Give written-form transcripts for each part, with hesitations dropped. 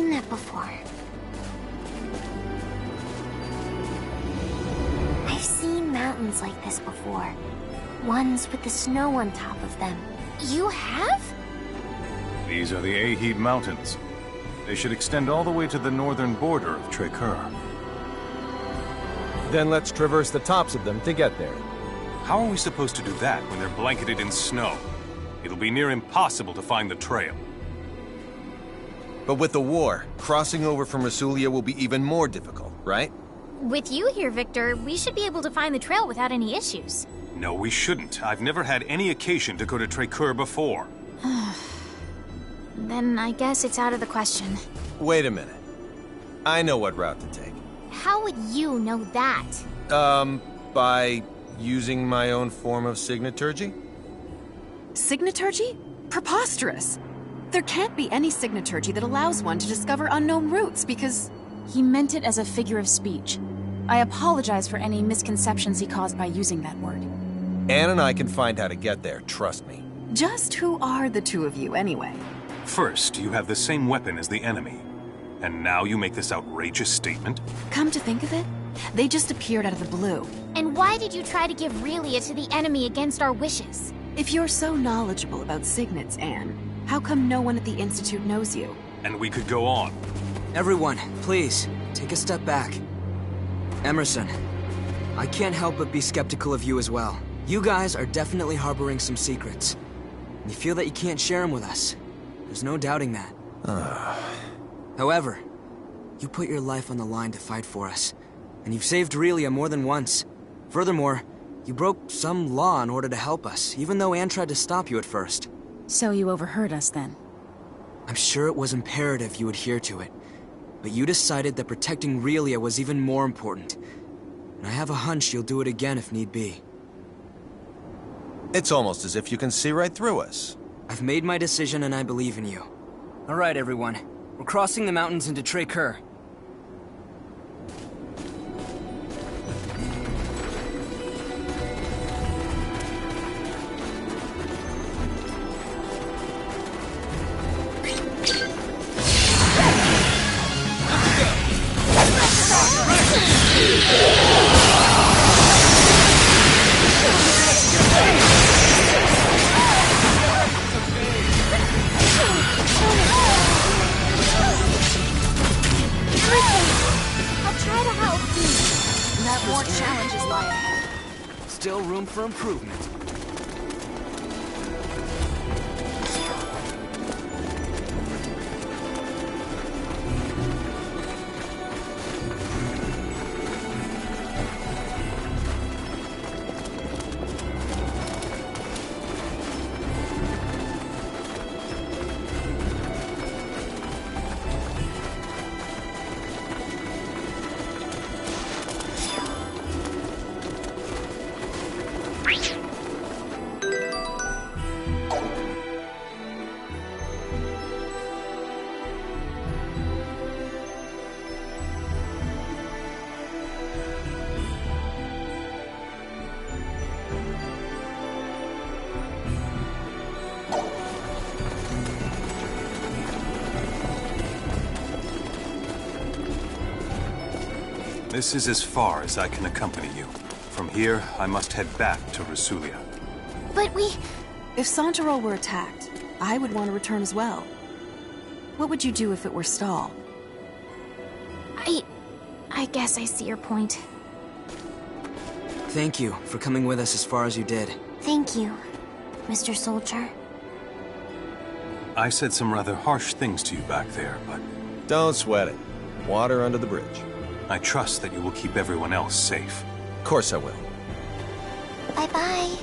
seen that before. I've seen mountains like this before. Ones with the snow on top of them. You have? These are the Ahid Mountains. They should extend all the way to the northern border of Trekkur. Then let's traverse the tops of them to get there. How are we supposed to do that when they're blanketed in snow? It'll be near impossible to find the trail. But with the war, crossing over from Rasulia will be even more difficult, right? With you here, Victor, we should be able to find the trail without any issues. No, we shouldn't. I've never had any occasion to go to Trekkur before. Then I guess it's out of the question. Wait a minute. I know what route to take. How would you know that? By using my own form of signaturgy? Signaturgy? Preposterous! There can't be any signaturgy that allows one to discover unknown routes because... He meant it as a figure of speech. I apologize for any misconceptions he caused by using that word. Anne and I can find how to get there, trust me. Just who are the two of you, anyway? First, you have the same weapon as the enemy. And now you make this outrageous statement? Come to think of it, they just appeared out of the blue. And why did you try to give Relia to the enemy against our wishes? If you're so knowledgeable about signets, Anne, how come no one at the Institute knows you? And we could go on. Everyone, please, take a step back. Emerson, I can't help but be skeptical of you as well. You guys are definitely harboring some secrets. You feel that you can't share them with us. There's no doubting that. However, you put your life on the line to fight for us, and you've saved Relia more than once. Furthermore, you broke some law in order to help us, even though Anne tried to stop you at first. So you overheard us then? I'm sure it was imperative you adhere to it, but you decided that protecting Relia was even more important. And I have a hunch you'll do it again if need be. It's almost as if you can see right through us. I've made my decision and I believe in you. All right, everyone. We're crossing the mountains into Trekkur. Still room for improvement. This is as far as I can accompany you. From here, I must head back to Rasulia. But we... If Santarol were attacked, I would want to return as well. What would you do if it were Stahl? I guess I see your point. Thank you for coming with us as far as you did. Thank you, Mr. Soldier. I said some rather harsh things to you back there, but Don't sweat it. Water under the bridge. I trust that you will keep everyone else safe. Of course I will. Bye-bye,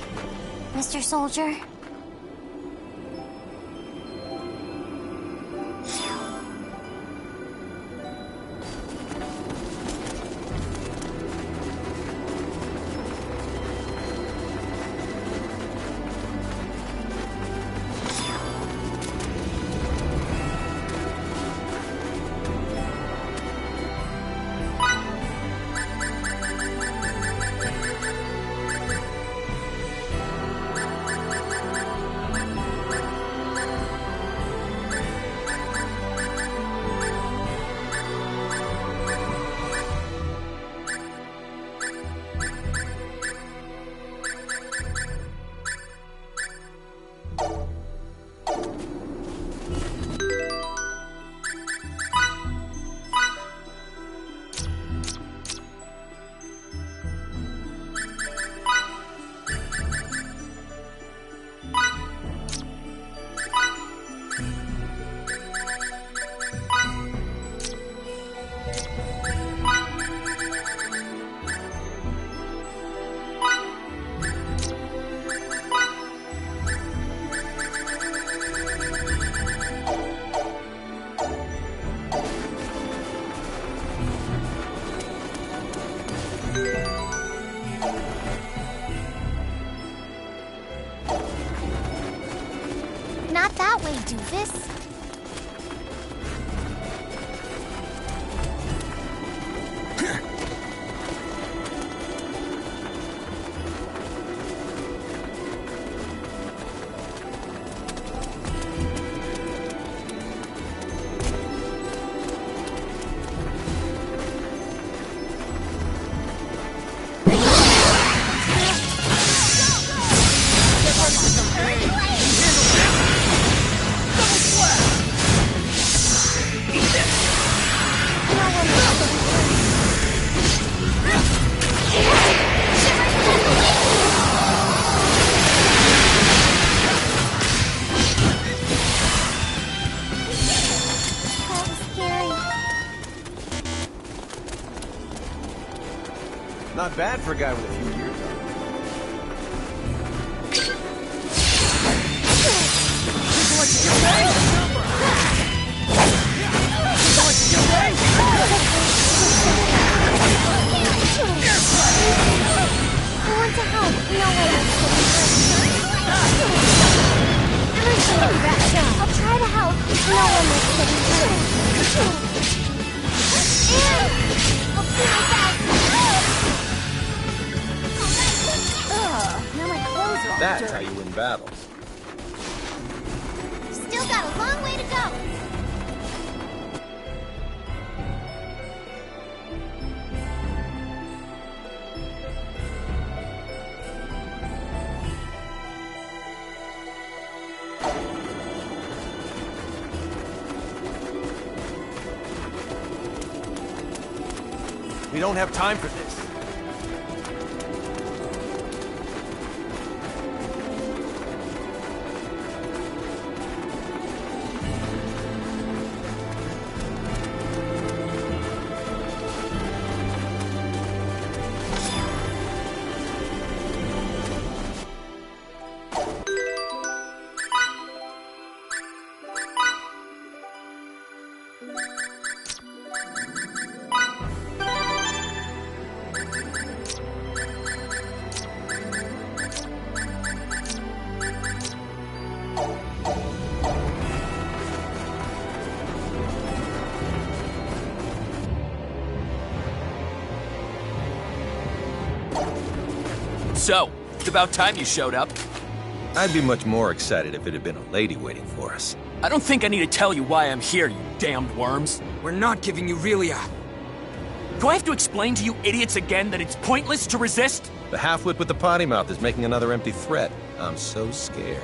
Mr. Soldier. do this. Not bad for a guy with a few years on him. I want to help. No one is I'll try to help. No one is I'll do my best. Now my clothes are all That's dirty. how you win battles. Still got a long way to go. We don't have time for this. So, it's about time you showed up. I'd be much more excited if it had been a lady waiting for us. I don't think I need to tell you why I'm here, you damned worms. We're not giving you Relia. Do I have to explain to you idiots again that it's pointless to resist? The half-wit with the potty mouth is making another empty threat. I'm so scared.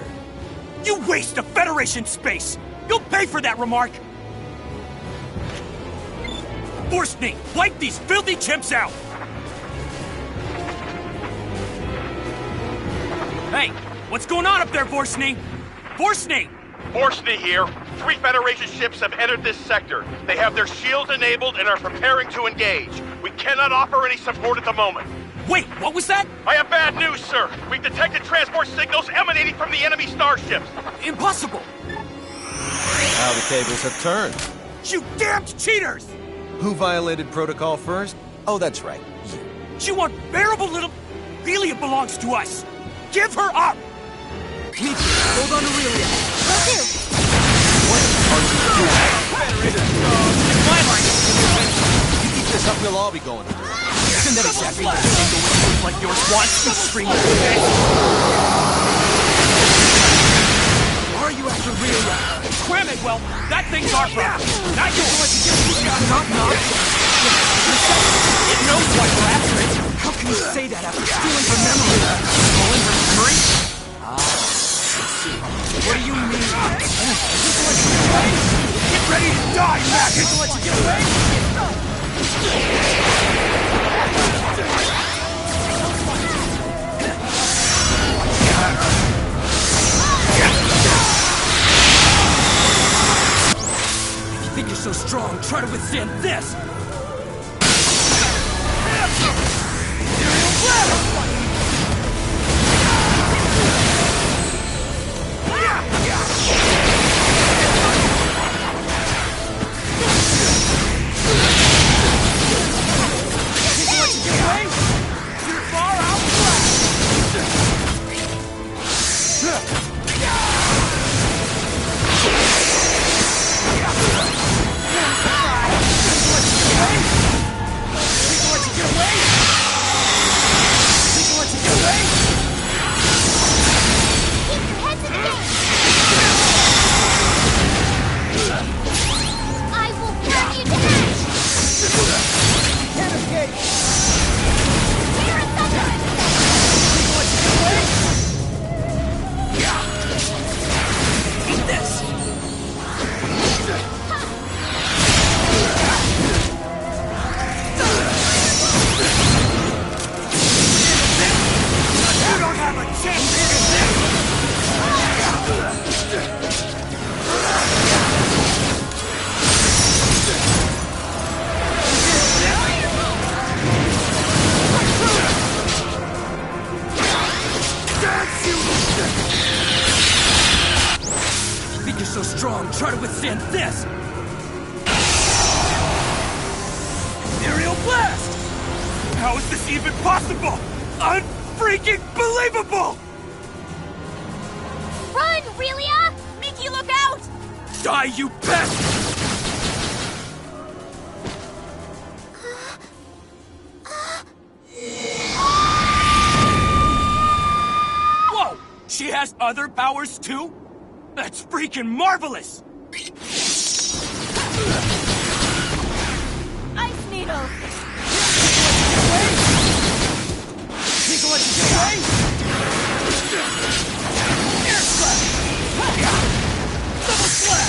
You waste of Federation space! You'll pay for that remark! Forstny, wipe these filthy chimps out! Hey, what's going on up there, Forstny? Forstny! Forstny here. 3 Federation ships have entered this sector. They have their shields enabled and are preparing to engage. We cannot offer any support at the moment. Wait, what was that? I have bad news, sir. We've detected transport signals emanating from the enemy starships. Impossible! Now the tables have turned. You damned cheaters! Who violated protocol first? Oh, that's right. You unbearable little... Relia belongs to us! Give her up! Meet you. Hold on to Relia. Will do. My line! You keep this up, we'll all be going through. Isn't that exactly what a single with like yours wants, you streamer? Are you after Relia? Cram it, well, that thing's our problem. Not yours. Knock, knock. It knows why we're after it. How can you say that after stealing her memory? Stolen her memory? What do you mean? Get ready to die, maggot! Let you get away? If you think you're so strong, try to withstand this! understand this! Aerial blast! How is this even possible? Unfreaking believable! Run, Relia! Mickey, look out! Die, you pest! Whoa! She has other powers too? That's freaking marvelous! Ice Needle! Think I'll let you get away? Air slap! Double slap!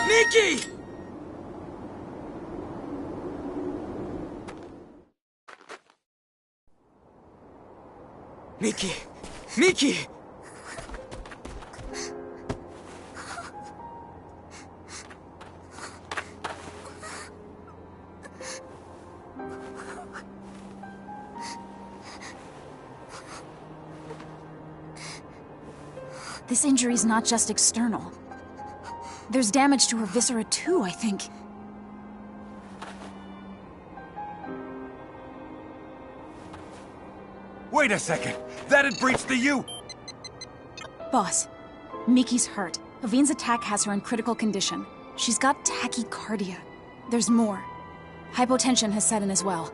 Mickey! Mickey! Mickey! This injury's not just external. There's damage to her viscera too, I think. Wait a second! That'd breach the U! Boss, Miki's hurt. Avine's attack has her in critical condition. She's got tachycardia. There's more. Hypotension has set in as well.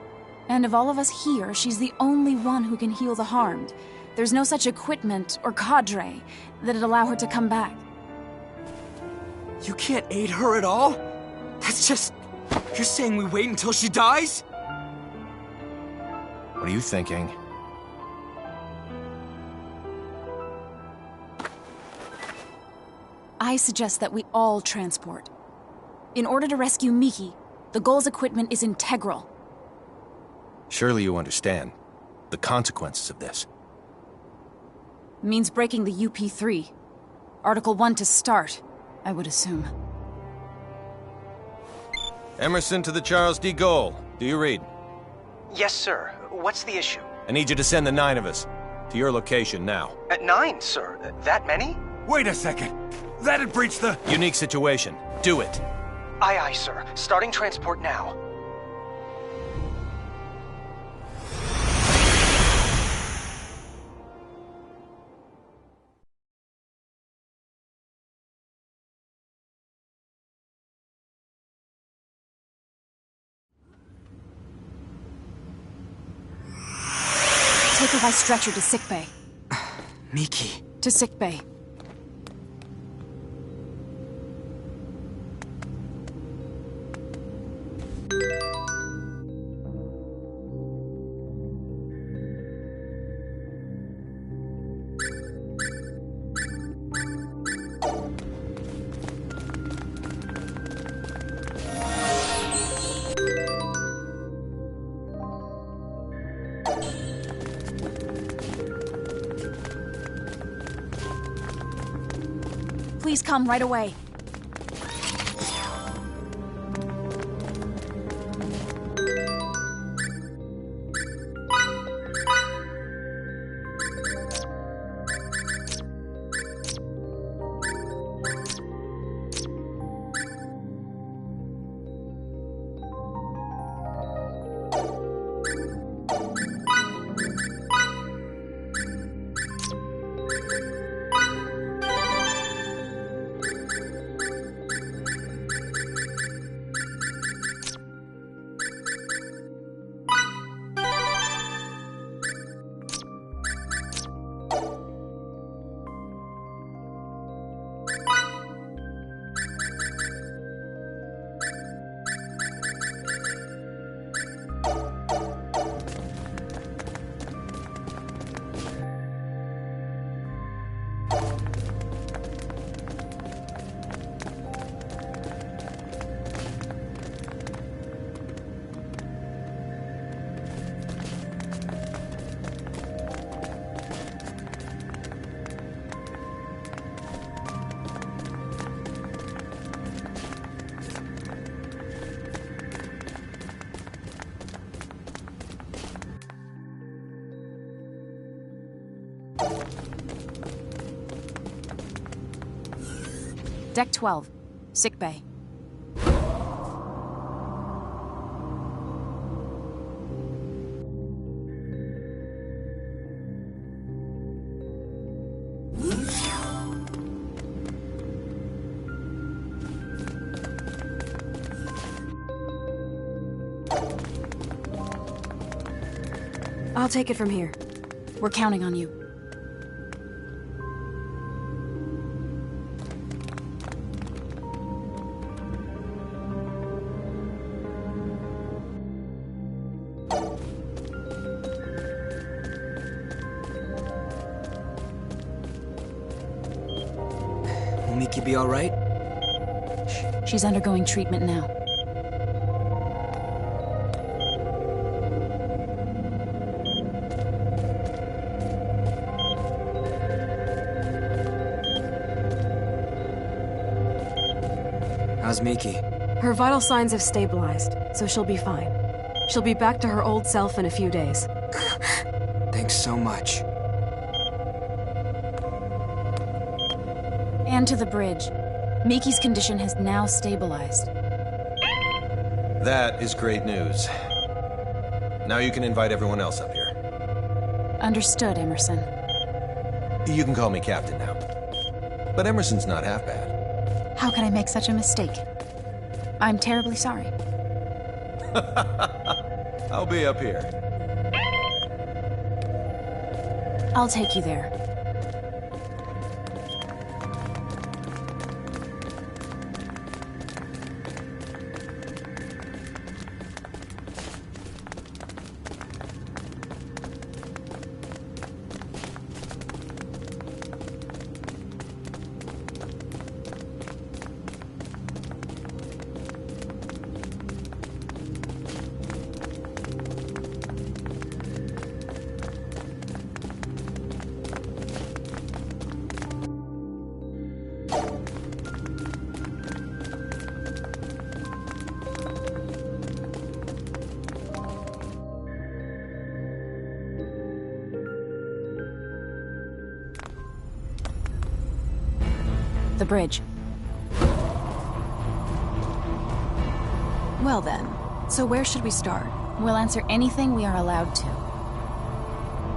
And of all of us here, she's the only one who can heal the harmed. There's no such equipment or cadre that'd allow her to come back. You can't aid her at all? That's just... You're saying we wait until she dies? What are you thinking? I suggest that we all transport. In order to rescue Miki, the Gull's equipment is integral. Surely you understand the consequences of this. Means breaking the UP3. Article 1 to start, I would assume. Emerson to the Charles D. Gull. Do you read? Yes, sir. What's the issue? I need you to send the 9 of us to your location now. At 9, sir. That many? Wait a second! That'd breach the... Unique situation. Do it. Aye, aye, sir. Starting transport now. By stretcher to sickbay. Miki. To sickbay. Please come right away. Deck 12. Sickbay. I'll take it from here. We're counting on you. Will Miki be all right? She's undergoing treatment now. How's Miki? Her vital signs have stabilized, so she'll be fine. She'll be back to her old self in a few days. Thanks so much. And to the bridge. Miki's condition has now stabilized. That is great news. Now you can invite everyone else up here. Understood, Emerson. You can call me Captain now. But Emerson's not half bad. How could I make such a mistake? I'm terribly sorry. I'll be up here. I'll take you there. The bridge. Well then, so where should we start? We'll answer anything we are allowed to.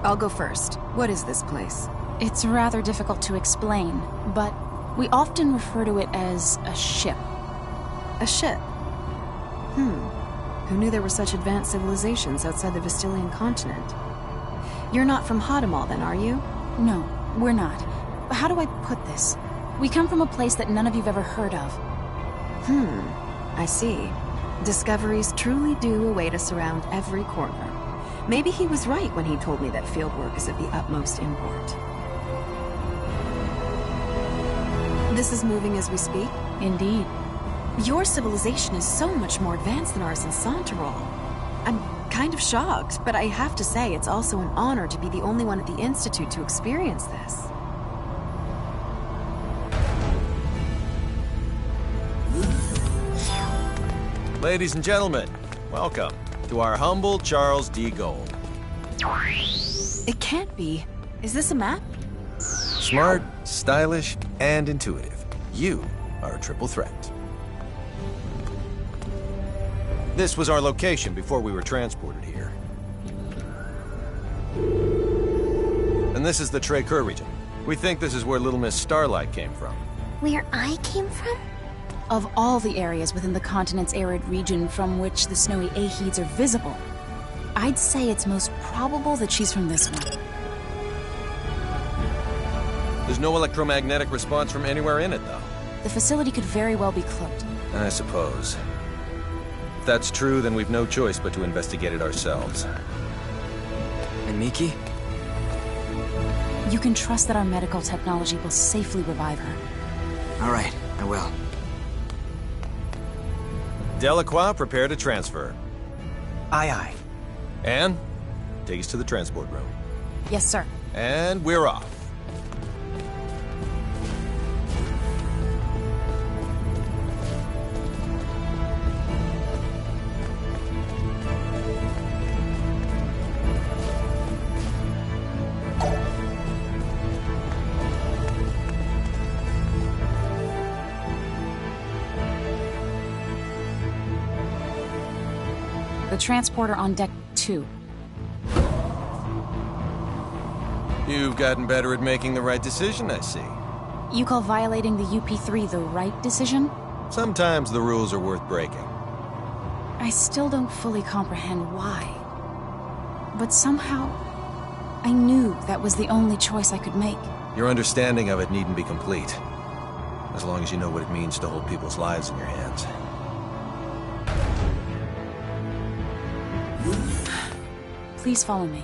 I'll go first. What is this place? It's rather difficult to explain, but we often refer to it as a ship. A ship? Who knew there were such advanced civilizations outside the Vestilian continent? You're not from Hadamel then, are you? No, we're not. How do I put this? We come from a place that none of you've ever heard of. I see. Discoveries truly do await us around every corner. Maybe he was right when he told me that fieldwork is of the utmost import. This is moving as we speak? Indeed. Your civilization is so much more advanced than ours in Santarol. I'm kind of shocked, but I have to say it's also an honor to be the only one at the Institute to experience this. Ladies and gentlemen, welcome to our humble Charles D. Gold. It can't be. Is this a map? Smart, stylish, and intuitive. You are a triple threat. This was our location before we were transported here. And this is the Trey-Kerr region. We think this is where Little Miss Starlight came from. Where I came from? Of all the areas within the continent's arid region from which the snowy Aheeds are visible, I'd say it's most probable that she's from this one. There's no electromagnetic response from anywhere in it, though. The facility could very well be cloaked. I suppose. If that's true, then we've no choice but to investigate it ourselves. And Miki? You can trust that our medical technology will safely revive her. All right, I will. Delacroix, prepare to transfer. Aye, aye. Anne, take us to the transport room. Yes, sir. And we're off. The transporter on deck 2. You've gotten better at making the right decision, I see. You call violating the UP3 the right decision? Sometimes the rules are worth breaking. I still don't fully comprehend why. But somehow, I knew that was the only choice I could make. Your understanding of it needn't be complete. As long as you know what it means to hold people's lives in your hands. Please follow me.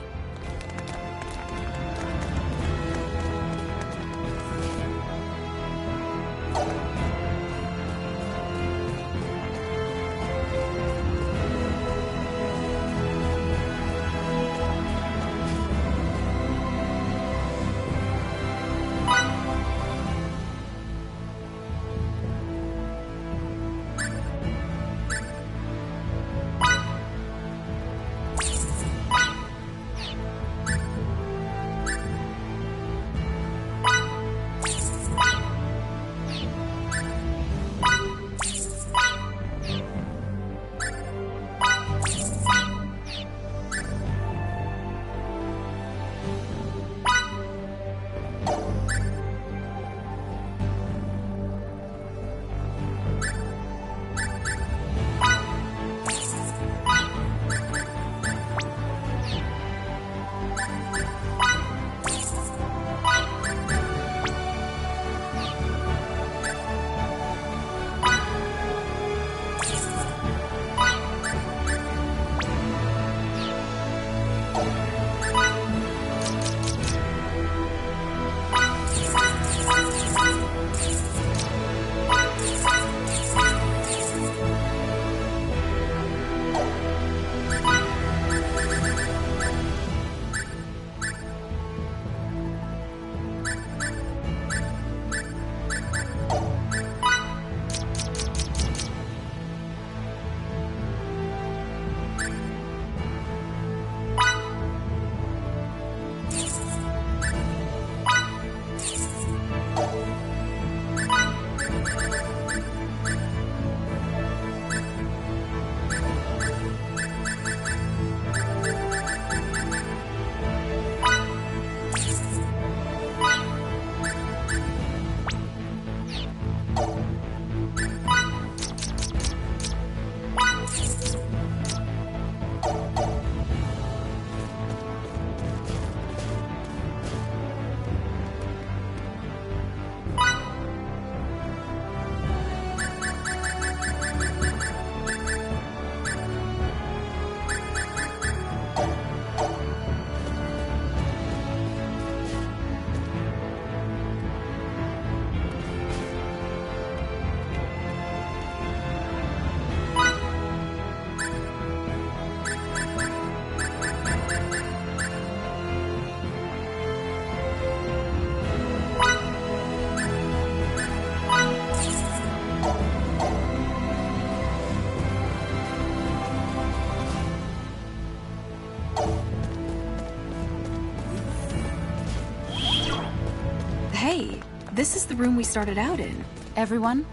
This is the room we started out in. Everyone,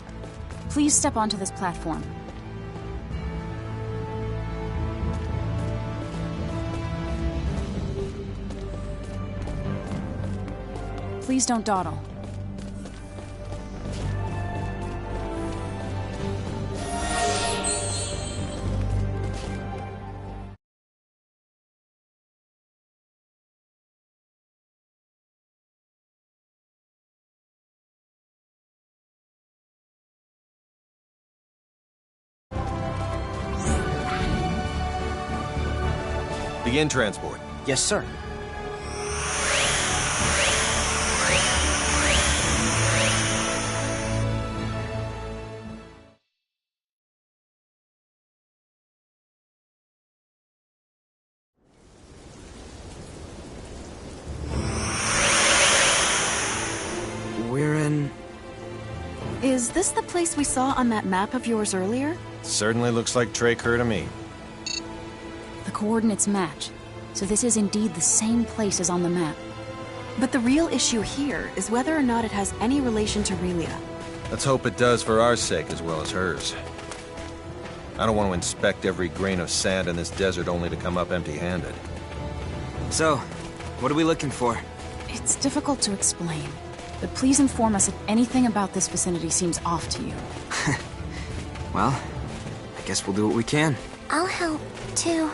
please step onto this platform. Please don't dawdle. Begin transport. Yes, sir. We're in... Is this the place we saw on that map of yours earlier? Certainly looks like Tracur to me. The coordinates match, so this is indeed the same place as on the map. But the real issue here is whether or not it has any relation to Relia. Let's hope it does for our sake as well as hers. I don't want to inspect every grain of sand in this desert only to come up empty-handed. So, what are we looking for? It's difficult to explain, but please inform us if anything about this vicinity seems off to you. Well, I guess we'll do what we can. I'll help, too.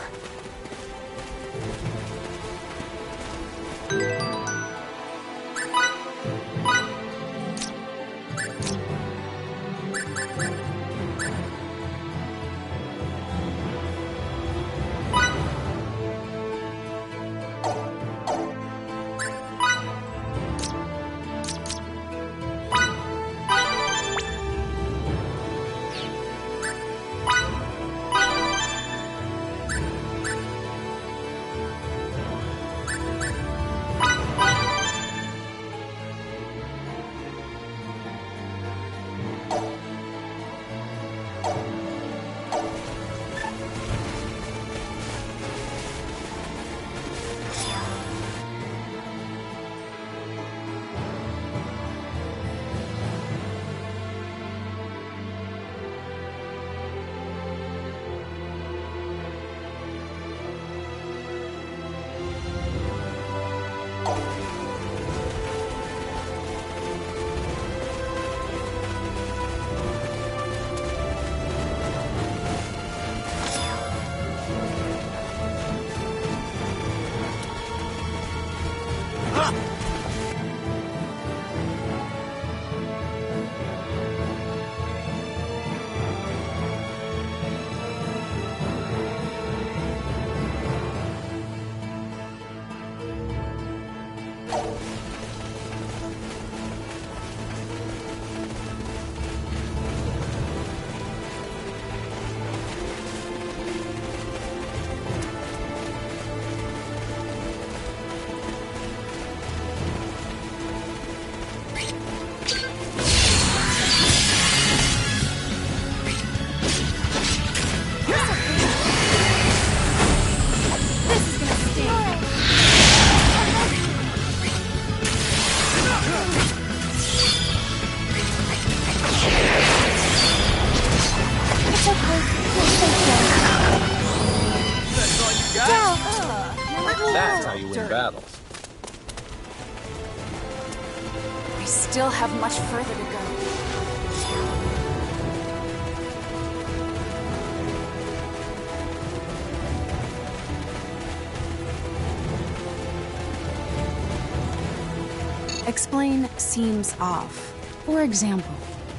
That's how you win battles. We still have much further to go. Explain seems off. For example,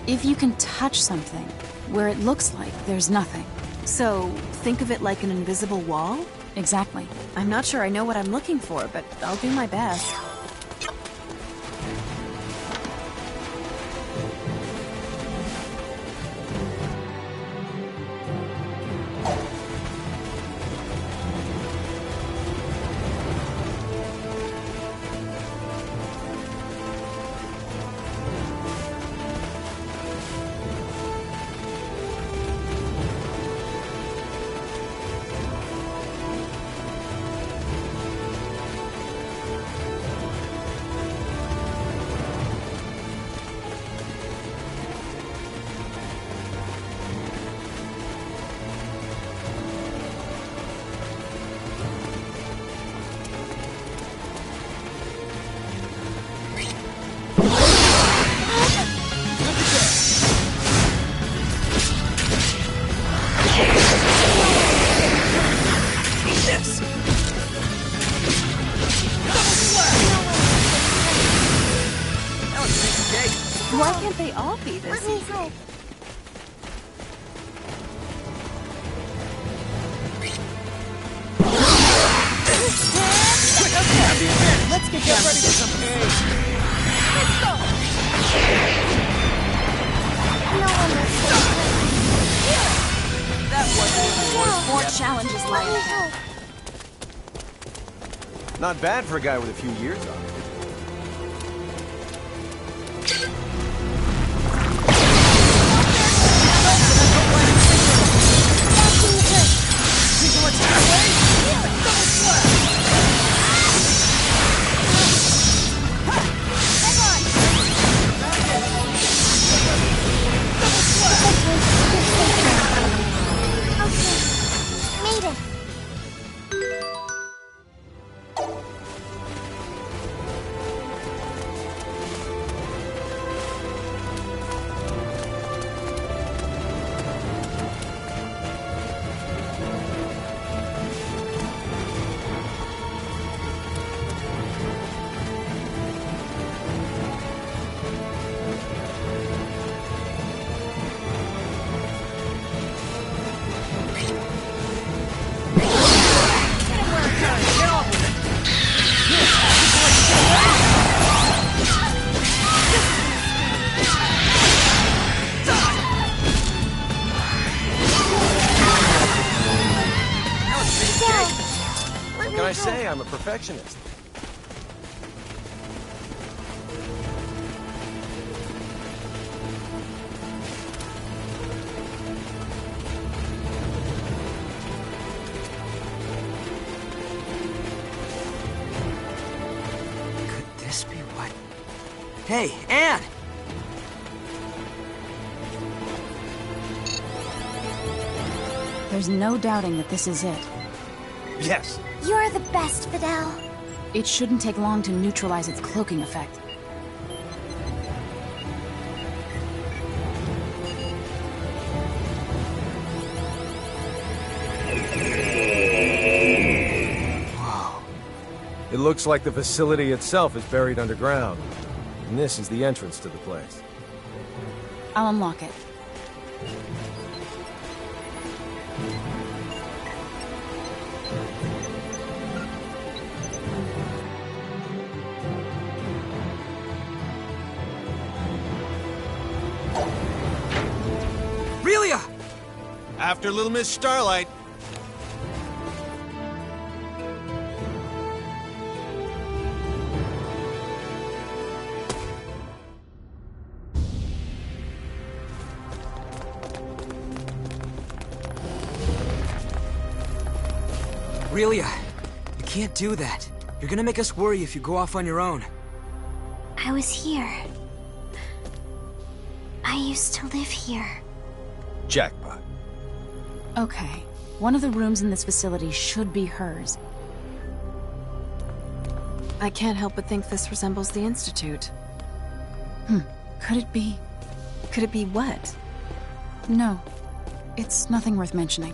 if you can touch something where it looks like there's nothing. So, think of it like an invisible wall? Exactly. I'm not sure I know what I'm looking for, but I'll do my best. Why can't they all be this Let me easy? help. Let's get ready for some No one knows. more challenges Let lie me ahead. help. Not bad for a guy with a few years on him. Made it. What can I say? I'm a perfectionist. Could this be what? Hey, Anne! There's no doubting that this is it. Yes. You're the best, Fidel. It shouldn't take long to neutralize its cloaking effect. It looks like the facility itself is buried underground. And this is the entrance to the place. I'll unlock it. Relia! After Little Miss Starlight. Relia, you can't do that. You're gonna make us worry if you go off on your own. I was here. I used to live here. Jackpot. Okay. One of the rooms in this facility should be hers. I can't help but think this resembles the Institute. Could it be? Could it be what? No. It's nothing worth mentioning.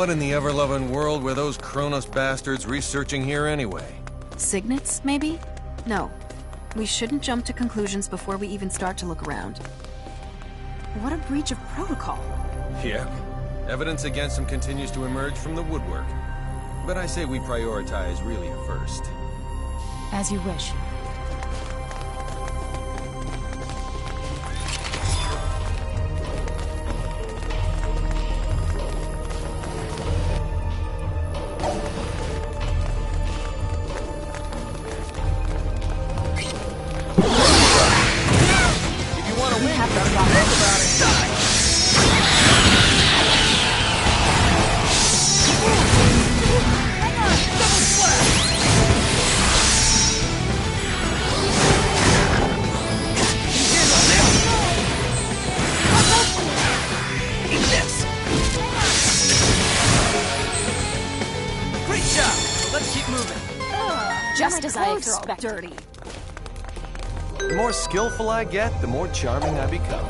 What in the ever-loving world were those Kronos bastards researching here anyway? Signets, maybe? No. We shouldn't jump to conclusions before we even start to look around. What a breach of protocol. Yep. Evidence against him continues to emerge from the woodwork. But I say we prioritize Relia first. As you wish. Just as I expected. Dirty. The more skillful I get, the more charming I become.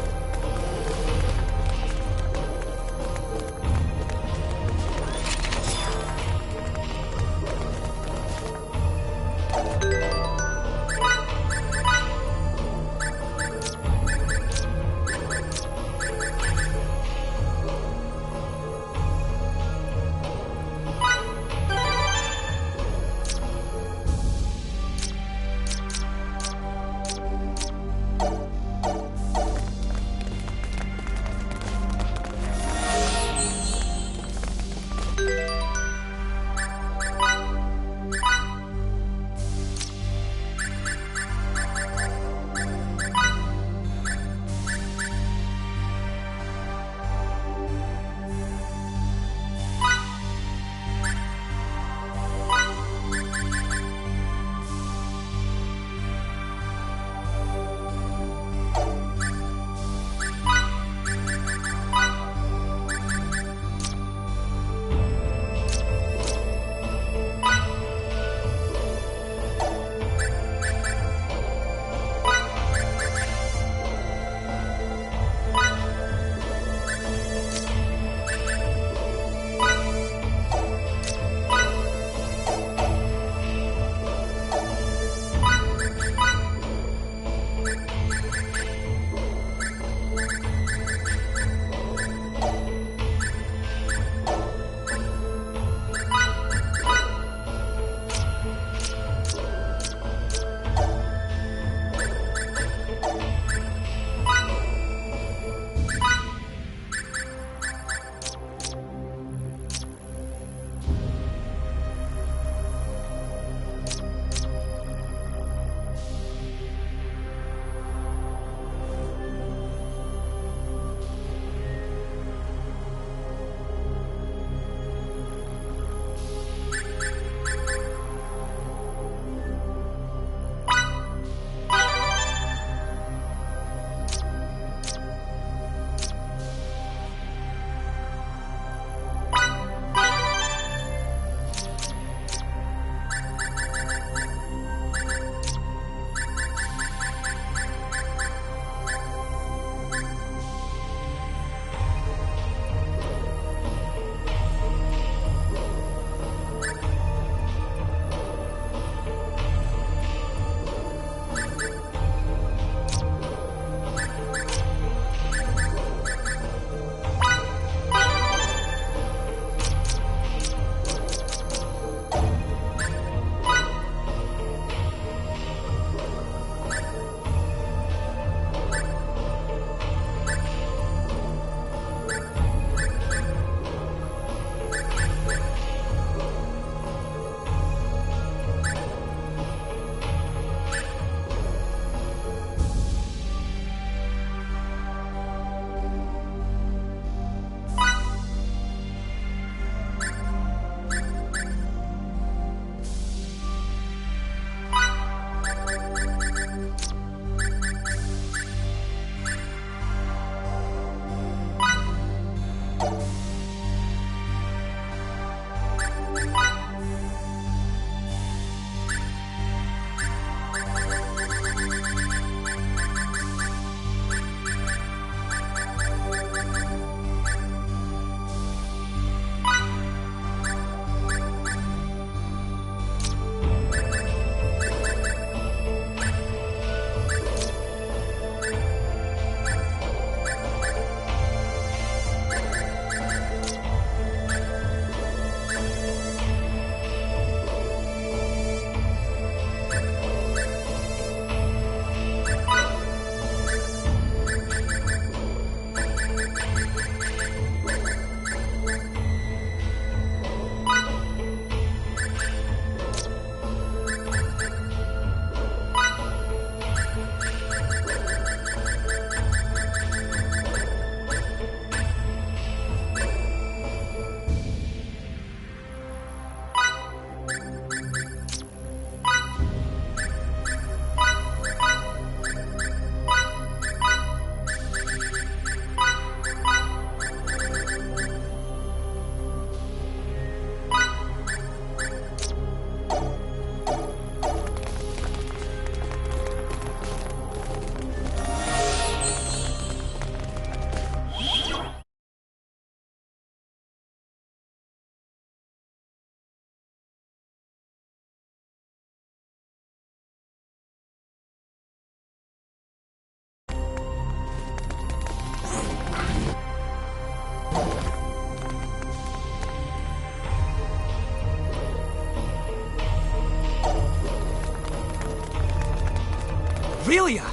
Aurelia!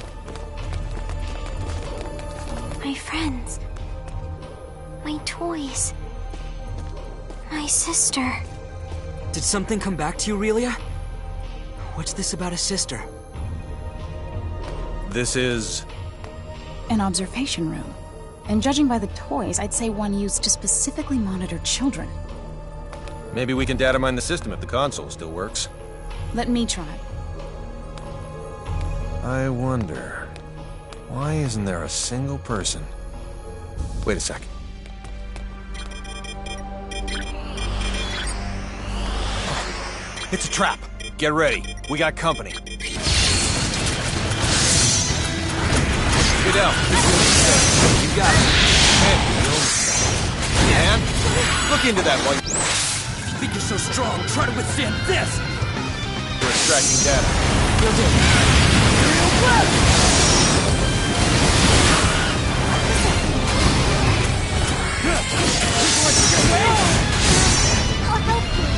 My friends. My toys. My sister. Did something come back to you, Aurelia? What's this about a sister? This is... An observation room. And judging by the toys, I'd say one used to specifically monitor children. Maybe we can data mine the system if the console still works. Let me try. I wonder... why isn't there a single person? Wait a sec. It's a trap! Get ready. We got company. Fidel, you got it. Man, look into that one. You think you're so strong, try to withstand this! We're extracting data. You'll do. Real breath! People like to get away! I'll help you.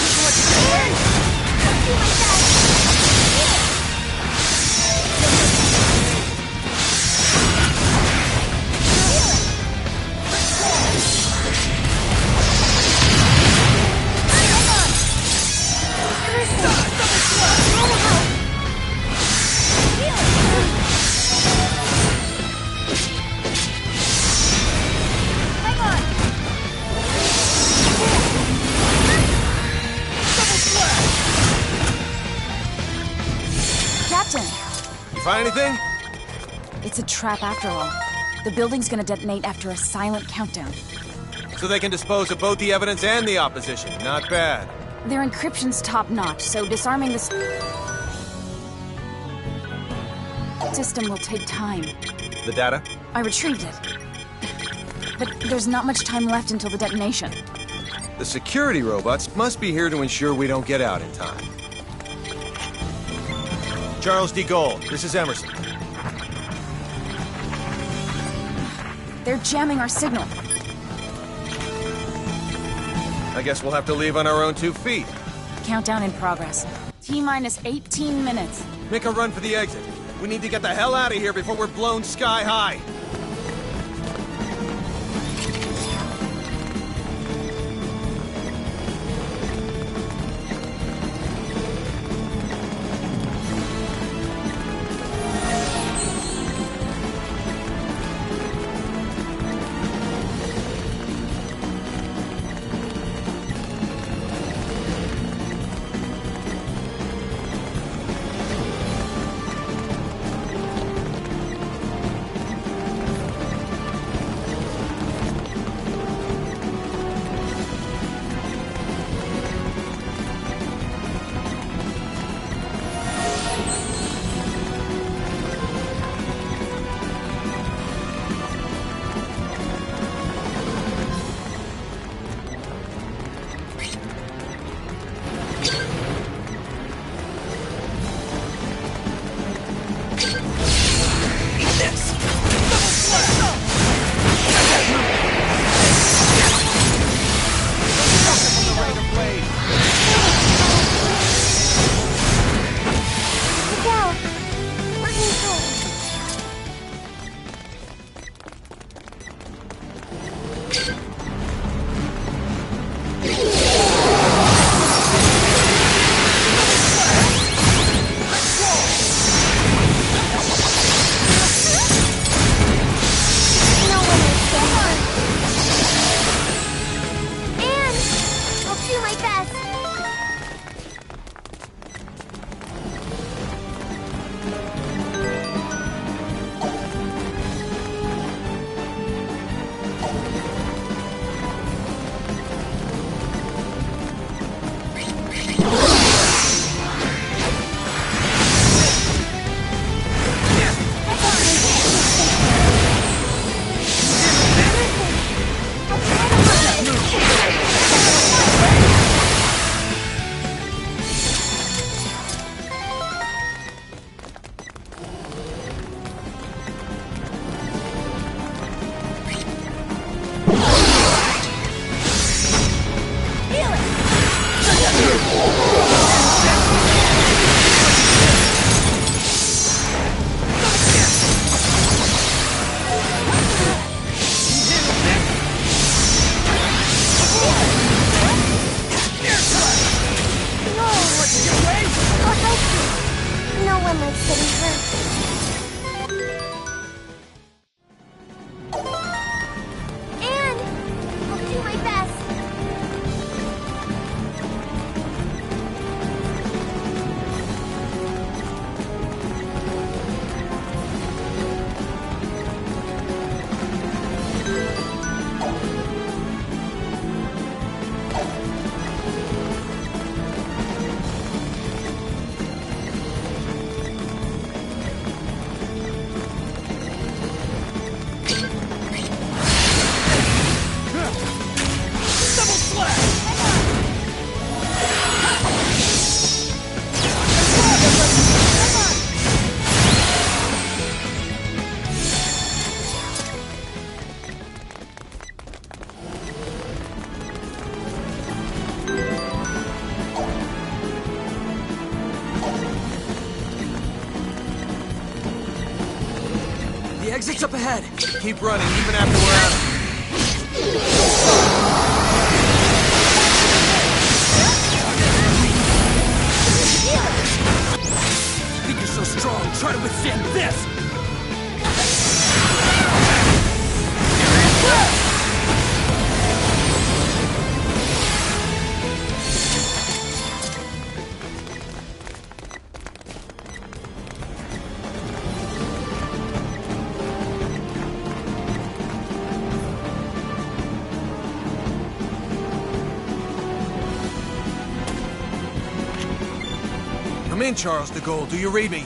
People like to get away! Don't do my dad. Find anything? It's a trap after all. The building's gonna detonate after a silent countdown. So they can dispose of both the evidence and the opposition. Not bad. Their encryption's top-notch, so disarming this system will take time. The data? I retrieved it. But there's not much time left until the detonation. The security robots must be here to ensure we don't get out in time. Charles D. Gold, this is Emerson. They're jamming our signal. I guess we'll have to leave on our own 2 feet. Countdown in progress. T-minus 18 minutes. Make a run for the exit. We need to get the hell out of here before we're blown sky high. exit's up ahead. Keep running, even after we're out of Think you're so strong, try to withstand this! Come in, Charles de Gaulle. Do you read me?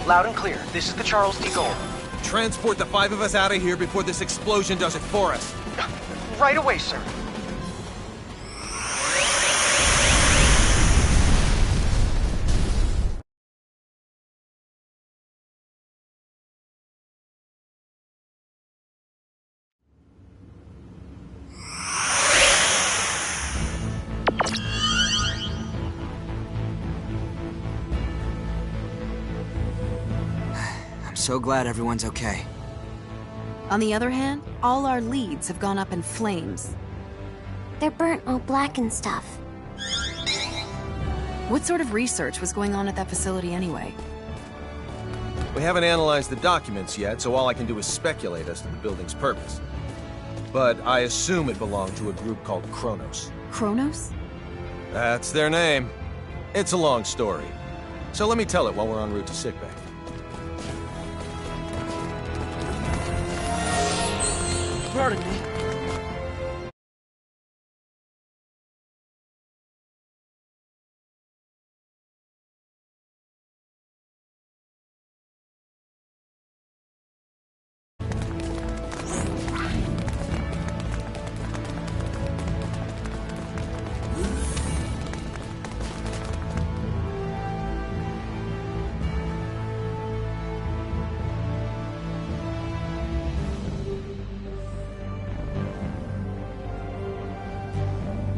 Loud and clear. This is the Charles de Gaulle. Transport the 5 of us out of here before this explosion does it for us. Right away, sir. I'm so glad everyone's okay. On the other hand, all our leads have gone up in flames. They're burnt all black and stuff. What sort of research was going on at that facility anyway? We haven't analyzed the documents yet, so all I can do is speculate as to the building's purpose. But I assume it belonged to a group called Kronos. Kronos? That's their name. It's a long story. So let me tell it while we're en route to sickbay. Pardon me.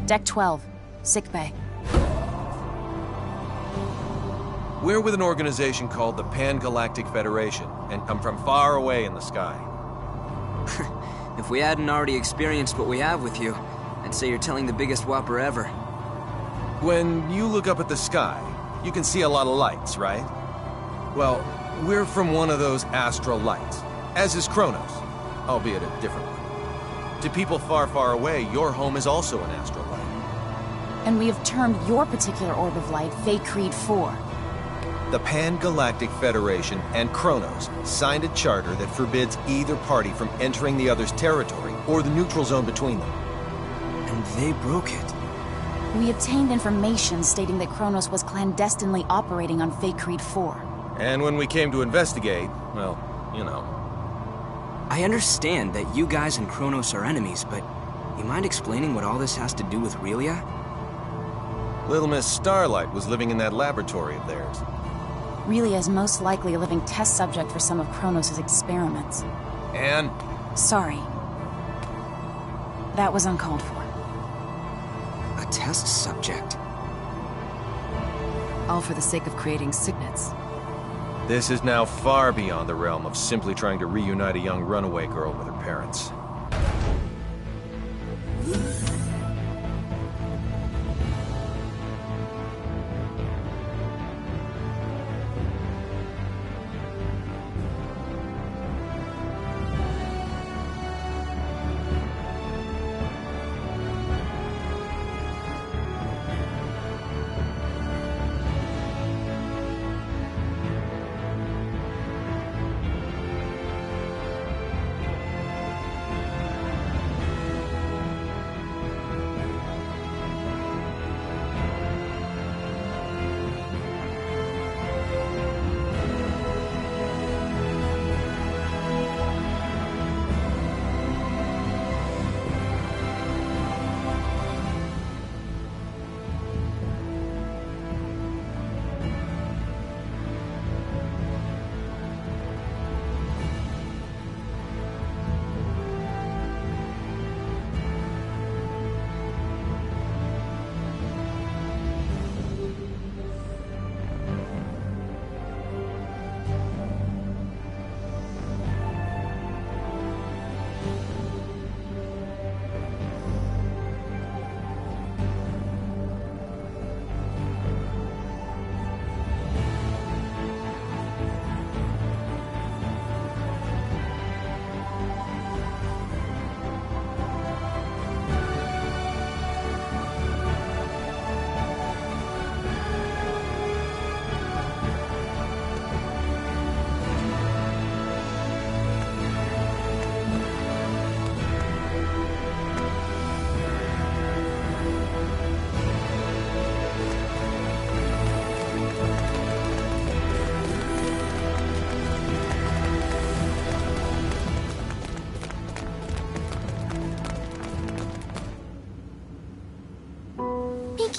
Deck 12, sickbay. We're with an organization called the Pan-Galactic Federation, and come from far away in the sky. If we hadn't already experienced what we have with you, I'd say you're telling the biggest whopper ever. When you look up at the sky, you can see a lot of lights, right? Well, we're from one of those astral lights, as is Kronos, albeit a different one. To people far, far away, your home is also an astral light. And we have termed your particular orb of light Fate Creed 4. The Pan-Galactic Federation and Kronos signed a charter that forbids either party from entering the other's territory or the neutral zone between them. And they broke it. We obtained information stating that Kronos was clandestinely operating on Fate Creed 4. And when we came to investigate, well, you know. I understand that you guys and Kronos are enemies, but you mind explaining what all this has to do with Relia? Little Miss Starlight was living in that laboratory of theirs. Relia is most likely a living test subject for some of Kronos' experiments. And? Sorry. That was uncalled for. A test subject? All for the sake of creating signets. This is now far beyond the realm of simply trying to reunite a young runaway girl with her parents.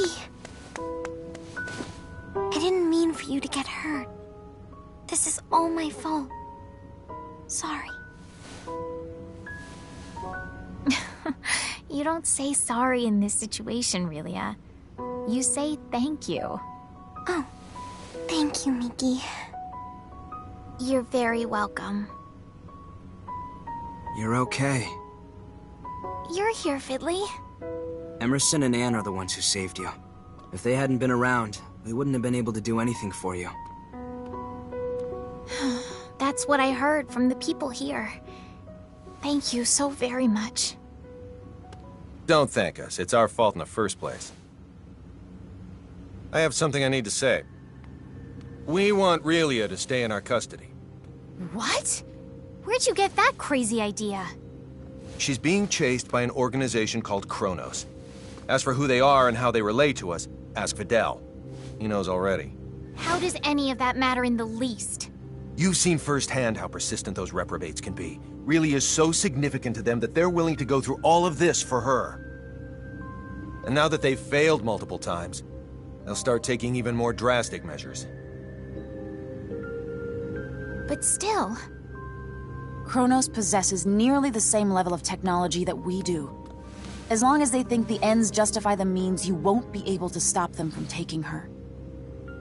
Mickey. I didn't mean for you to get hurt. This is all my fault. Sorry. You don't say sorry in this situation, Relia. You say thank you. Oh, thank you, Mickey. You're very welcome. You're okay. You're here, Fiddly. Emerson and Anne are the ones who saved you. If they hadn't been around, we wouldn't have been able to do anything for you. That's what I heard from the people here. Thank you so very much. Don't thank us. It's our fault in the first place. I have something I need to say. We want Relia to stay in our custody. What? Where'd you get that crazy idea? She's being chased by an organization called Kronos. As for who they are and how they relate to us, ask Fidel. He knows already. How does any of that matter in the least? You've seen firsthand how persistent those reprobates can be. Relia is so significant to them that they're willing to go through all of this for her. And now that they've failed multiple times, they'll start taking even more drastic measures. But still... Kronos possesses nearly the same level of technology that we do. As long as they think the ends justify the means, you won't be able to stop them from taking her.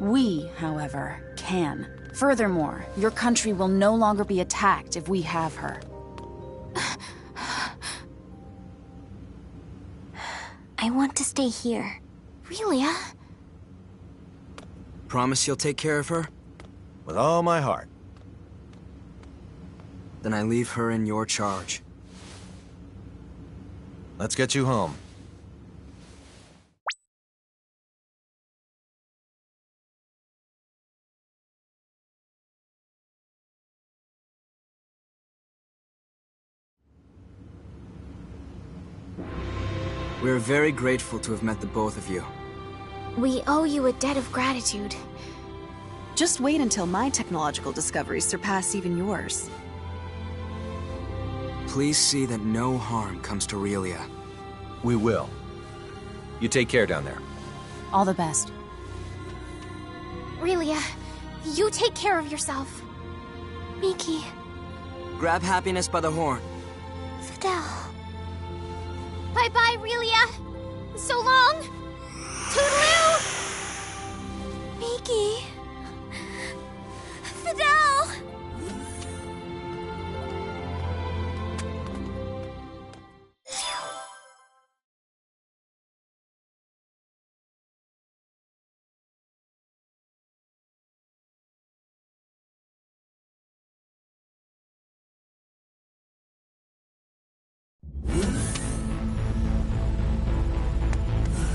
We, however, can. Furthermore, your country will no longer be attacked if we have her. I want to stay here. Relia? Promise you'll take care of her? With all my heart. Then I leave her in your charge. Let's get you home. We're very grateful to have met the both of you. We owe you a debt of gratitude. Just wait until my technological discoveries surpass even yours. Please see that no harm comes to Relia. We will. You take care down there. All the best. Relia, you take care of yourself. Mickey. Grab happiness by the horn. Fidel. Bye-bye, Relia! So long! Toodaloo! Mickey. Fidel!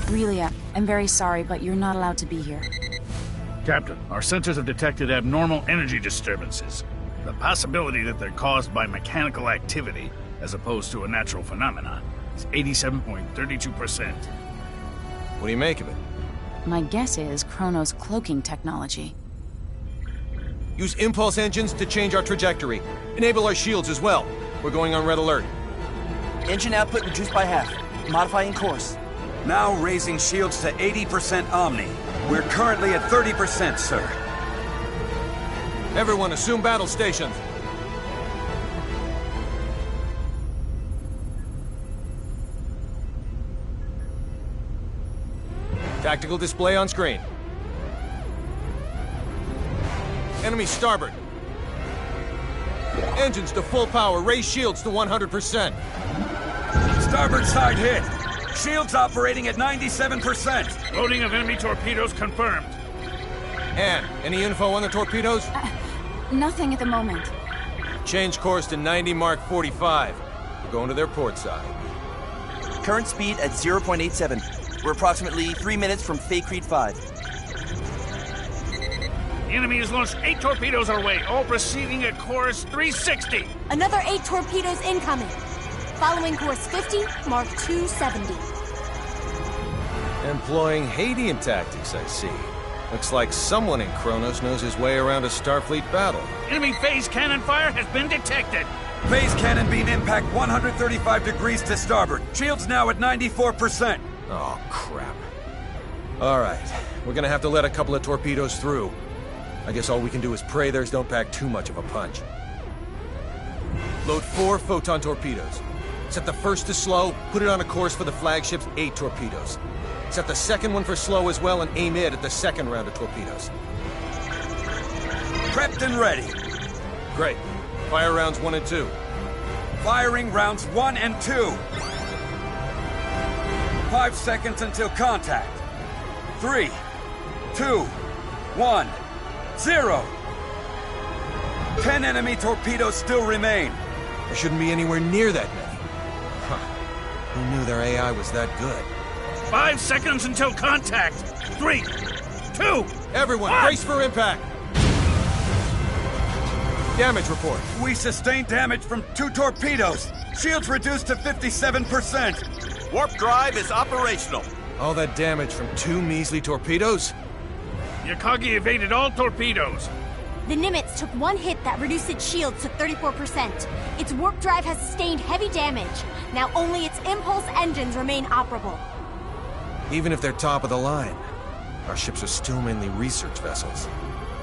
Relia, I'm very sorry, but you're not allowed to be here. Captain, our sensors have detected abnormal energy disturbances. The possibility that they're caused by mechanical activity, as opposed to a natural phenomenon, is 87.32%. What do you make of it? My guess is Kronos' cloaking technology. Use impulse engines to change our trajectory. Enable our shields as well. We're going on red alert. Engine output reduced by half. Modifying course. Now raising shields to 80% Omni. We're currently at 30%, sir. Everyone, assume battle stations. Tactical display on screen. Enemy starboard. Engines to full power. Raise shields to 100%. Starboard side hit. Shields operating at 97%. Loading of enemy torpedoes confirmed. Anne, any info on the torpedoes? Nothing at the moment. Change course to 90 Mark 45. We're going to their port side. Current speed at 0.87. We're approximately 3 minutes from Fay Creed 5. The enemy has launched 8 torpedoes our way, all proceeding at course 360. Another 8 torpedoes incoming. Following course 50, Mark 270. Employing Hadean tactics, I see. Looks like someone in Kronos knows his way around a Starfleet battle. Enemy phase cannon fire has been detected. Phase cannon beam impact 135 degrees to starboard. Shields now at 94%. Oh, crap. All right, we're gonna have to let a couple of torpedoes through. I guess all we can do is pray theirs don't pack too much of a punch. Load 4 photon torpedoes. Set the first to slow, put it on a course for the flagship's 8 torpedoes. Set the second one for slow as well and aim it at the second round of torpedoes. Prepped and ready. Great. Fire rounds 1 and 2. Firing rounds 1 and 2. 5 seconds until contact. 3, 2, 1, 0. 10 enemy torpedoes still remain. There shouldn't be anywhere near that many. Huh. Who knew their AI was that good? 5 seconds until contact. 3, 2, Everyone, 1. brace for impact. Damage report. We sustained damage from 2 torpedoes. Shields reduced to 57%. Warp drive is operational. All that damage from 2 measly torpedoes? Yakagi evaded all torpedoes. The Nimitz took one hit that reduced its shields to 34%. Its warp drive has sustained heavy damage. Now only its impulse engines remain operable. Even if they're top of the line, our ships are still mainly research vessels.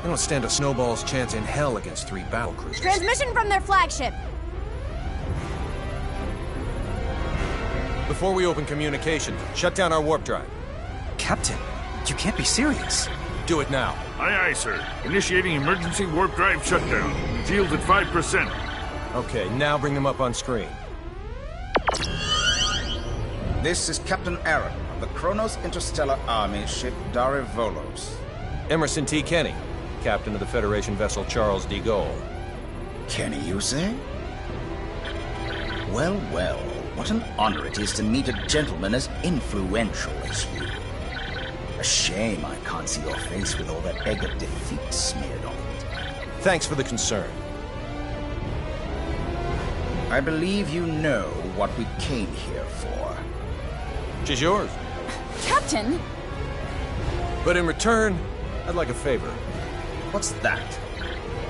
They don't stand a snowball's chance in hell against 3 battlecruisers. Transmission from their flagship. Before we open communication, shut down our warp drive. Captain, you can't be serious. Do it now. Aye, aye, sir. Initiating emergency warp drive shutdown. Shields at 5%. Okay, now bring them up on screen. This is Captain Aaron of the Kronos Interstellar Army ship Darivolos. Emerson T. Kenny, captain of the Federation vessel Charles de Gaulle. Kenny, you say? Well, well, what an honor it is to meet a gentleman as influential as you. A shame I can't see your face with all that egg of defeat smeared on it. Thanks for the concern. I believe you know what we came here for. She's yours. Captain! But in return, I'd like a favor. What's that?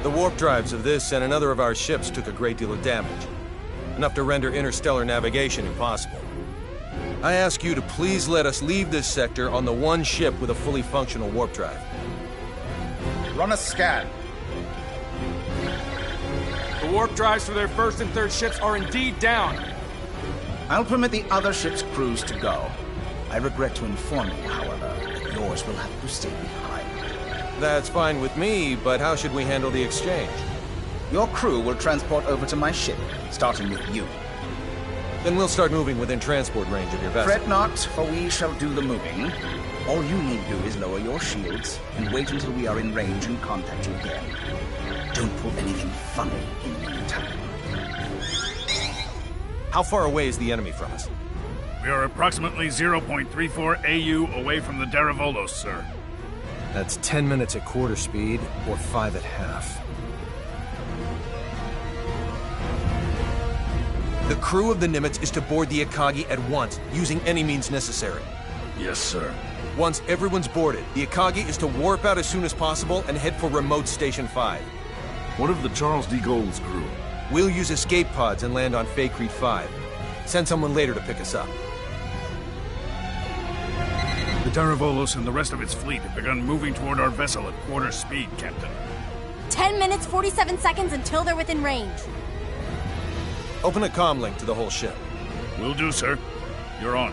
The warp drives of this and another of our ships took a great deal of damage. Enough to render interstellar navigation impossible. I ask you to please let us leave this sector on the one ship with a fully functional warp drive. Run a scan. The warp drives for their first and third ships are indeed down. I'll permit the other ship's crews to go. I regret to inform you, however, that yours will have to stay behind. That's fine with me, but how should we handle the exchange? Your crew will transport over to my ship, starting with you. Then we'll start moving within transport range of your vessel. Fret not, for we shall do the moving. All you need do is lower your shields and wait until we are in range and contact you again. Don't pull anything funny in the meantime. How far away is the enemy from us? We are approximately 0.34 AU away from the Darivolos, sir. That's 10 minutes at quarter speed, or 5 at half. The crew of the Nimitz is to board the Akagi at once, using any means necessary. Yes, sir. Once everyone's boarded, the Akagi is to warp out as soon as possible and head for remote Station 5. What of the Charles de Gaulle's crew? We'll use escape pods and land on Faithlessness 5. Send someone later to pick us up. The Darivolos and the rest of its fleet have begun moving toward our vessel at quarter speed, Captain. 10 minutes, 47 seconds until they're within range. Open a comm link to the whole ship. Will do, sir. You're on.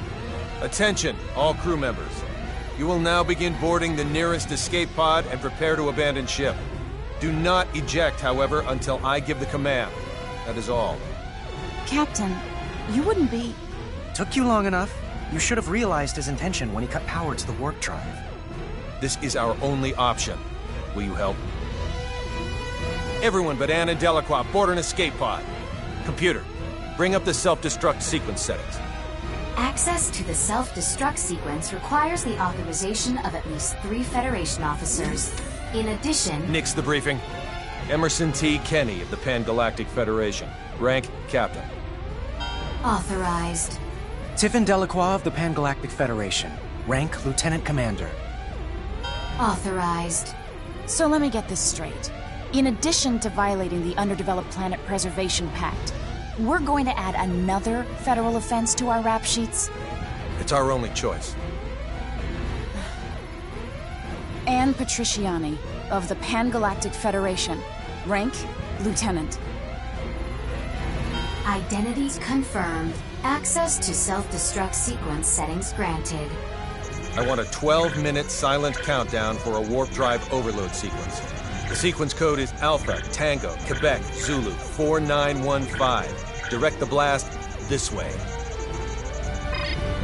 Attention, all crew members. You will now begin boarding the nearest escape pod and prepare to abandon ship. Do not eject, however, until I give the command. That is all. Captain, you wouldn't be... Took you long enough. You should have realized his intention when he cut power to the warp drive. This is our only option. Will you help? Everyone but Anne and Delacroix board an escape pod. Computer, bring up the self-destruct sequence settings. Access to the self-destruct sequence requires the authorization of at least 3 Federation officers. In addition... Nix the briefing. Emerson T. Kenny of the Pan-Galactic Federation. Rank, Captain. Authorized. Tiffin Delacroix of the Pan-Galactic Federation. Rank, Lieutenant Commander. Authorized. So let me get this straight. In addition to violating the Underdeveloped Planet Preservation Pact, we're going to add another federal offense to our rap sheets? It's our only choice. Anne Patriciani, of the Pan-Galactic Federation. Rank, Lieutenant. Identities confirmed. Access to self-destruct sequence settings granted. I want a 12-minute silent countdown for a warp drive overload sequence. The sequence code is Alpha, Tango, Quebec, Zulu, 4915. Direct the blast this way.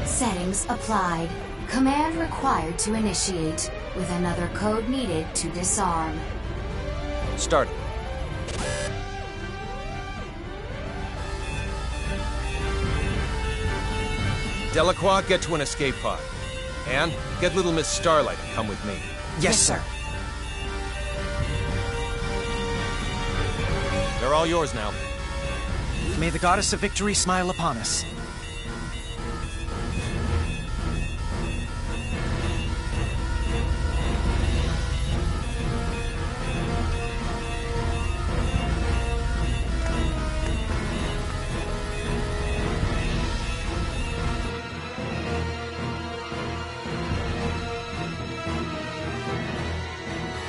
Settings applied. Command required to initiate, with another code needed to disarm. Start. Delacroix, get to an escape pod. Anne, get little Miss Starlight and come with me. Yes, sir. They're all yours now. May the goddess of victory smile upon us.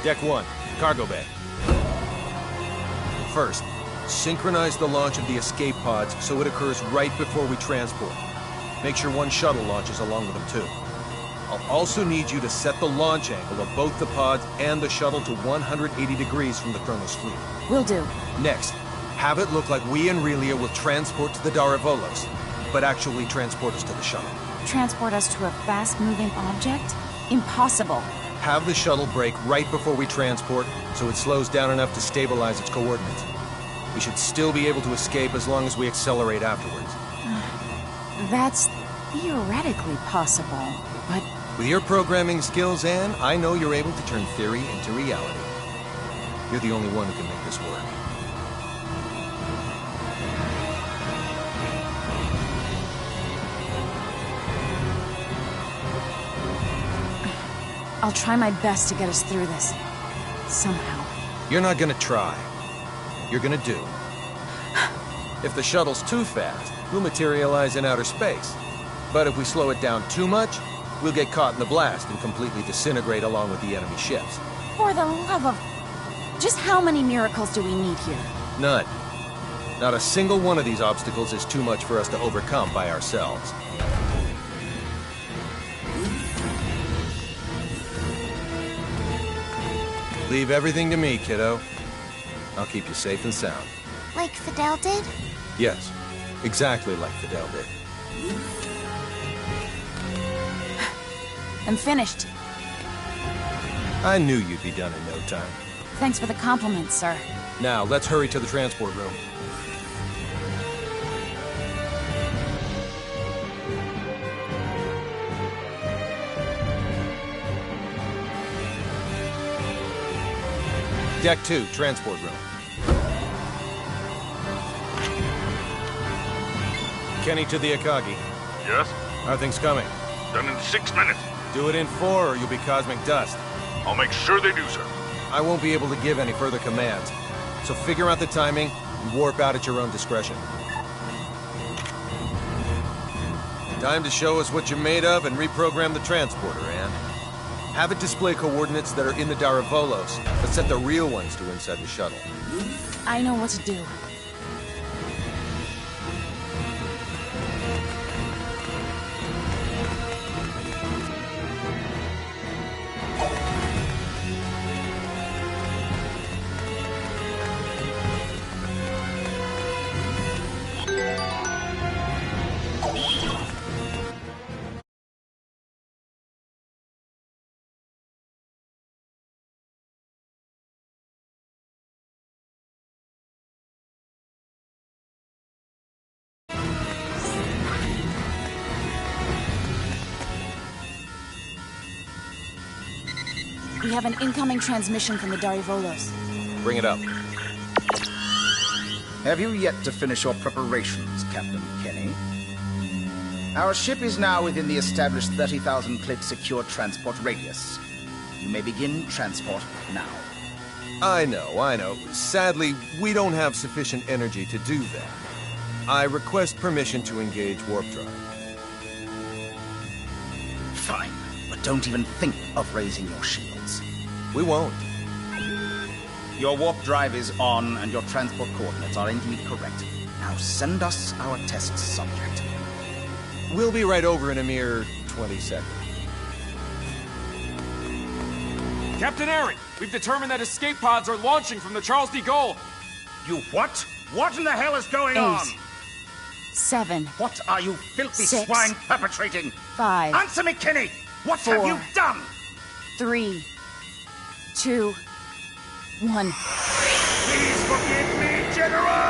Deck 1, cargo bay. First, synchronize the launch of the escape pods so it occurs right before we transport. Make sure one shuttle launches along with them too. I'll also need you to set the launch angle of both the pods and the shuttle to 180 degrees from the Kronos fleet. Will do. Next, have it look like we and Relia will transport to the Daravolos, but actually transport us to the shuttle. Transport us to a fast-moving object? Impossible. Have the shuttle brake right before we transport, so it slows down enough to stabilize its coordinates. We should still be able to escape as long as we accelerate afterwards. That's theoretically possible, but... With your programming skills, Anne, I know you're able to turn theory into reality. You're the only one who can make this work. I'll try my best to get us through this. Somehow. You're not gonna try. You're gonna do. If the shuttle's too fast, we'll materialize in outer space. But if we slow it down too much, we'll get caught in the blast and completely disintegrate along with the enemy ships. For the love of... Just how many miracles do we need here? None. Not a single one of these obstacles is too much for us to overcome by ourselves. Leave everything to me, kiddo. I'll keep you safe and sound. Like Fidel did? Yes, exactly like Fidel did. I'm finished. I knew you'd be done in no time. Thanks for the compliment, sir. Now, let's hurry to the transport room. Deck 2, transport room. Kenny to the Akagi. Yes? How are things coming? Done in 6 minutes. Do it in 4 or you'll be cosmic dust. I'll make sure they do, sir. I won't be able to give any further commands, so figure out the timing and warp out at your own discretion. Time to show us what you're made of and reprogram the transporter, Anne. Have it display coordinates that are in the Daravolos, but set the real ones to inside the shuttle. I know what to do. We have an incoming transmission from the Daravolos. Bring it up. Have you yet to finish your preparations, Captain Kenny? Our ship is now within the established 30,000 click secure transport radius. You may begin transport now. I know. Sadly, we don't have sufficient energy to do that. I request permission to engage warp drive. Fine. But don't even think of raising your shields. We won't. Your warp drive is on, and your transport coordinates are indeed correct. Now send us our test subject. We'll be right over in a mere 20 seconds. Captain Aaron, we've determined that escape pods are launching from the Charles de Gaulle. You what? What in the hell is going 8, on? 7. What are you filthy 6, swine perpetrating? 5. Answer me, Kenny! What 4, have you done? 3, 2, 1. Please forgive me, General!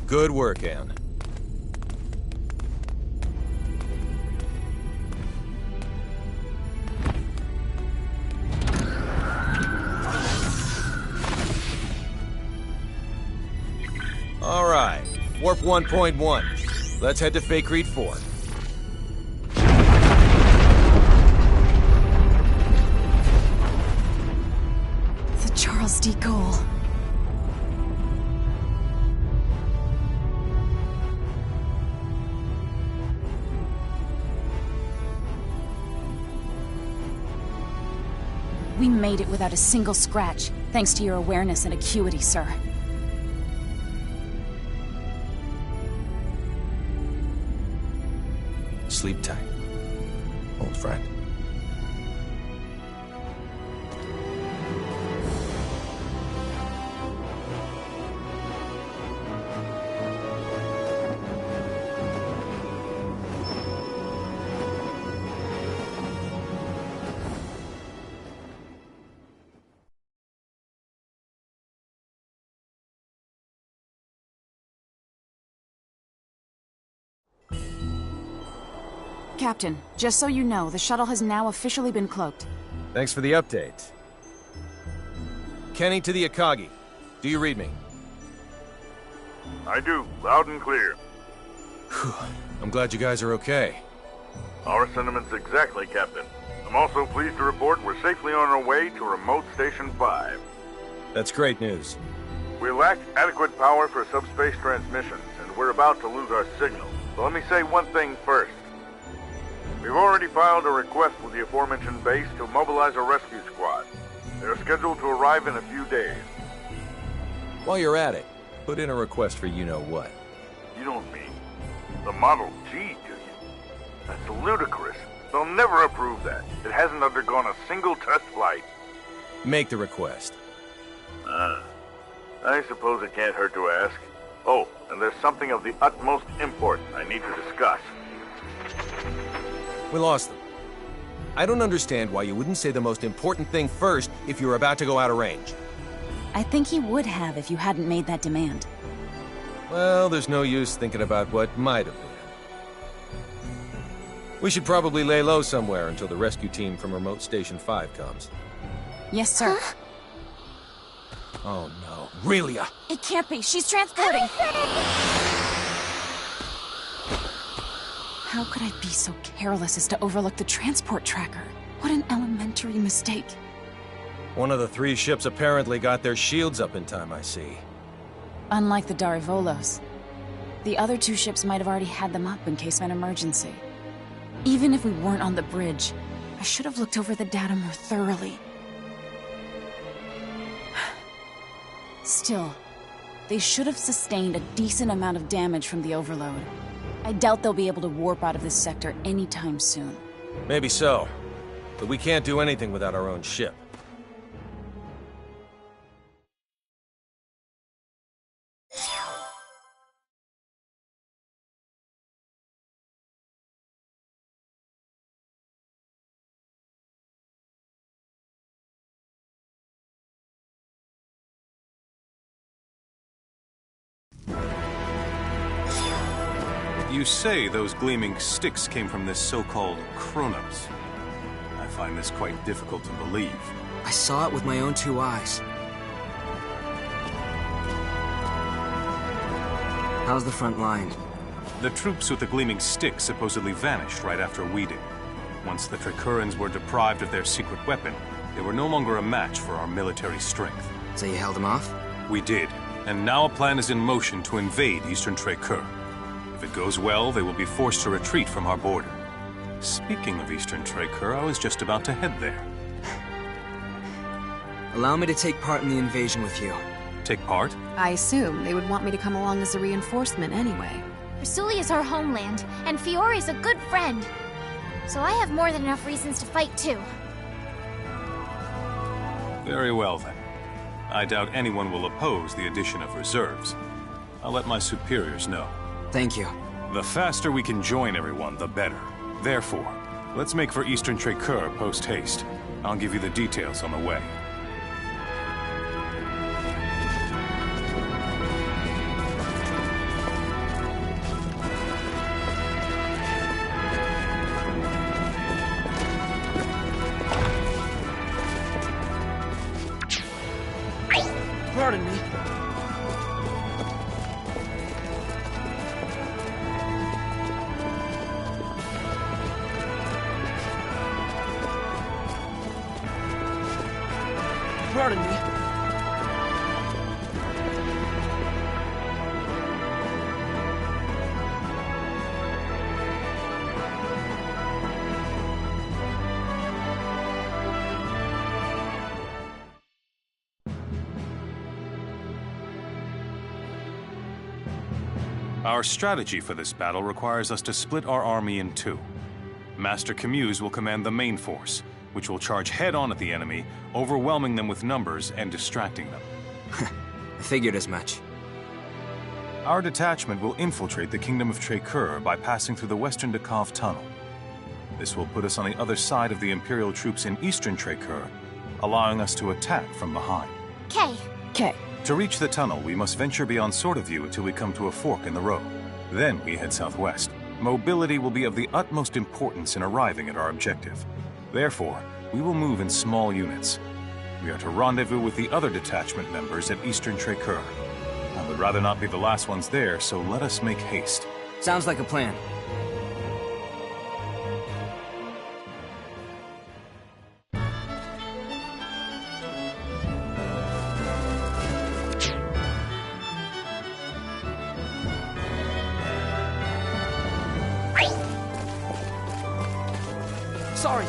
Good work, Anne. All right, Warp 1.1. Let's head to Faithlessness 4. The Charles de Gaulle. We made it without a single scratch, thanks to your awareness and acuity, sir. Sleep tight, old friend. Captain, just so you know, the shuttle has now officially been cloaked. Thanks for the update. Kenny to the Akagi. Do you read me? I do, loud and clear. I'm glad you guys are okay. Our sentiments exactly, Captain. I'm also pleased to report we're safely on our way to Remote Station 5. That's great news. We lack adequate power for subspace transmissions, and we're about to lose our signal. So let me say one thing first. We've already filed a request with the aforementioned base to mobilize a rescue squad. They're scheduled to arrive in a few days. While you're at it, put in a request for you-know-what. You don't mean the Model G, do you? That's ludicrous. They'll never approve that. It hasn't undergone a single test flight. Make the request. I suppose it can't hurt to ask. Oh, and there's something of the utmost importance I need to discuss. We lost them. I don't understand why you wouldn't say the most important thing first if you were about to go out of range. I think he would have if you hadn't made that demand. Well, there's no use thinking about what might have been. We should probably lay low somewhere until the rescue team from Remote Station 5 comes. Yes, sir. Oh no, Relia! It can't be. She's transporting. How could I be so careless as to overlook the transport tracker? What an elementary mistake. One of the 3 ships apparently got their shields up in time, I see. Unlike the Darivolos, the other 2 ships might have already had them up in case of an emergency. Even if we weren't on the bridge, I should have looked over the data more thoroughly. Still, they should have sustained a decent amount of damage from the overload. I doubt they'll be able to warp out of this sector anytime soon. Maybe so, but we can't do anything without our own ship. You say those gleaming sticks came from this so-called Kronos. I find this quite difficult to believe. I saw it with my own 2 eyes. How's the front line? The troops with the gleaming sticks supposedly vanished right after we did. Once the Tricurans were deprived of their secret weapon, they were no longer a match for our military strength. So you held them off? We did, and now a plan is in motion to invade Eastern Tracur. If it goes well, they will be forced to retreat from our border. Speaking of Eastern Tracur, I was just about to head there. Allow me to take part in the invasion with you. Take part? I assume they would want me to come along as a reinforcement anyway. Rasuli is our homeland, and Fiori's a good friend. So I have more than enough reasons to fight too. Very well then. I doubt anyone will oppose the addition of reserves. I'll let my superiors know. Thank you. The faster we can join everyone, the better. Therefore, let's make for Eastern Tracur post-haste. I'll give you the details on the way. Pardon me. Pardon me. Our strategy for this battle requires us to split our army in two. Master Camuse will command the main force, which will charge head-on at the enemy, overwhelming them with numbers and distracting them. I figured as much. Our detachment will infiltrate the Kingdom of Tracur by passing through the Western Dakov Tunnel. This will put us on the other side of the Imperial troops in Eastern Tracur, allowing us to attack from behind. K. To reach the tunnel, we must venture beyond Sword of View until we come to a fork in the road. Then we head southwest. Mobility will be of the utmost importance in arriving at our objective. Therefore, we will move in small units. We are to rendezvous with the other detachment members at Eastern Tracur. I would rather not be the last ones there, so let us make haste. Sounds like a plan. Sorry.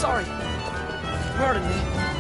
sorry. Pardon me.